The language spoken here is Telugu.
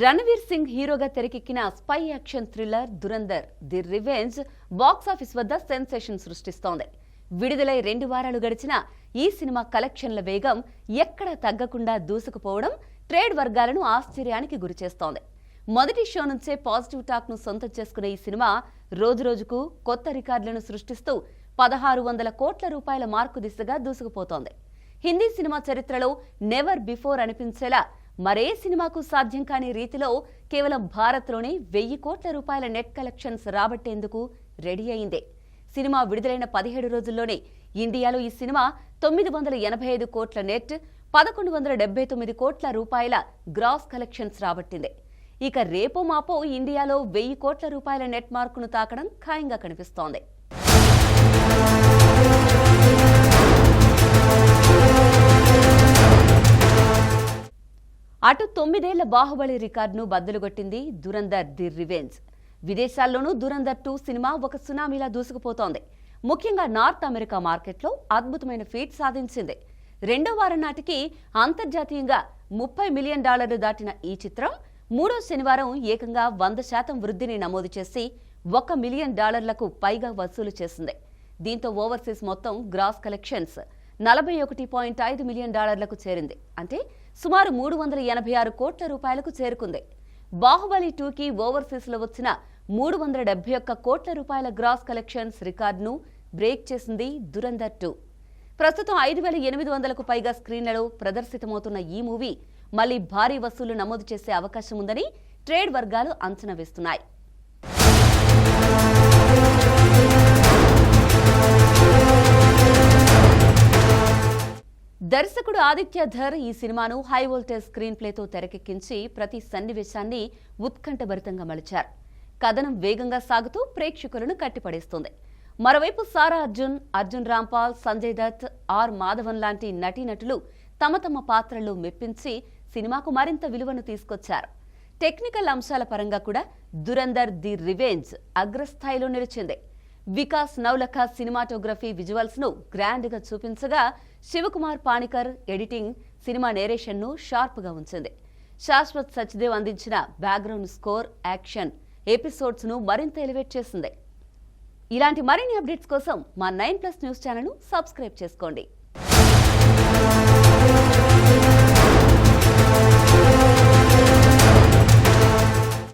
రణవీర్ సింగ్ హీరోగా తెరకెక్కిన spy action thriller Dhurandhar the revenge box office వద్ద సెన్సేషన్ సృష్టిస్తోంది. విడుదలై 2 వారాలు గడిచినా ఈ సినిమా కలెక్షన్ల వేగం ఎక్కడా తగ్గకుండా దూసుకుపోవడం ట్రేడ్ వర్గాలను ఆశ్చర్యానికి గురిచేస్తోంది. మొదటి షో నుంచే పాజిటివ్ టాక్ ను సొంతం చేసుకునే ఈ సినిమా రోజురోజుకు కొత్త రికార్డులను సృష్టిస్తూ 1600 కోట్ల రూపాయల మార్కు దిశగా దూసుకుపోతోంది. హిందీ సినిమా చరిత్రలో నెవర్ బిఫోర్ అనిపించేలా మరే సినిమాకు సాధ్యం కాని రీతిలో కేవలం భారత్లోనే 1000 కోట్ల రూపాయల నెట్ కలెక్షన్స్ రాబట్టేందుకు రెడీ అయింది. సినిమా విడుదలైన 17 రోజుల్లోనే ఇండియాలో ఈ సినిమా 985 కోట్ల నెట్, 1179 కోట్ల రూపాయల గ్రాస్ కలెక్షన్స్ రాబట్టింది. ఇక రేపో మాపో ఇండియాలో 1000 కోట్ల రూపాయల నెట్ మార్కును తాకడం ఖాయంగా కనిపిస్తోంది. అటు 9 ఏళ్ల బాహుబలి రికార్డును బద్దలుగొట్టింది దురంధర్ ది రివెంజ్. విదేశాల్లోనూ దురంధర్ 2 సినిమా ఒక సునామీలా దూసుకుపోతోంది. ముఖ్యంగా నార్త్ అమెరికా మార్కెట్లో అద్భుతమైన ఫీట్ సాధించింది. 2వ వారం నాటికి అంతర్జాతీయంగా $30 మిలియన్ దాటిన ఈ చిత్రం 3వ శనివారం ఏకంగా 100% వృద్ధిని నమోదు చేసి $1 మిలియన్ పైగా వసూలు చేసింది. దీంతో ఓవర్సీస్ మొత్తం గ్రాస్ కలెక్షన్స్ $41.5 మిలియన్ చేరింది. అంటే సుమారు 386 కోట్ల రూపాయలకు చేరుకుంది. బాహుబలి 2కి ఓవర్సీస్ లో వచ్చిన 371 కోట్ల రూపాయల గ్రాస్ కలెక్షన్స్ రికార్డును బ్రేక్ చేసింది దురంధర్ 2. ప్రస్తుతం 5800కు పైగా స్క్రీన్లలో ప్రదర్శితమవుతున్న ఈ మూవీ మళ్లీ భారీ వసూలు నమోదు చేసే అవకాశం ఉందని ట్రేడ్ వర్గాలు అంచనా వేస్తున్నాయి. దర్శకుడు ఆదిత్య ధర్ ఈ సినిమాను హై వోల్టేజ్ స్క్రీన్ ప్లేతో తెరకెక్కించి ప్రతి సన్నివేశాన్ని ఉత్కంఠభరితంగా మలిచారు. కథనం వేగంగా సాగుతూ ప్రేక్షకులను కట్టిపడేస్తుంది. మరోవైపు సారా అర్జున్ రాంపాల్, సంజయ్ దత్, ఆర్ మాధవన్ లాంటి నటీనటులు తమ తమ పాత్రల్లో మెప్పించి సినిమాకు మరింత విలువను తీసుకొచ్చారు. టెక్నికల్ అంశాల పరంగా కూడా దురంధర్ ది రివెంజ్ అగ్రస్థాయిలో నిలిచింది. వికాస్ నౌలఖా సినిమాటోగ్రఫీ విజువల్స్ ను గ్రాండ్ గా చూపించగా, శివకుమార్ పాణికర్ ఎడిటింగ్ సినిమా నేరేషన్ ను షార్ప్ గా ఉంచింది. శాశ్వత్ సచ్దేవ్ అందించిన బ్యాక్గ్రౌండ్ స్కోర్ యాక్షన్ ఎపిసోడ్స్ ను మరింత ఎలివేట్ చేసింది. ఇలాంటి మరిన్ని అప్డేట్స్ కోసం మా 9+ న్యూస్ ఛానల్ ను సబ్స్క్రైబ్ చేసుకోండి.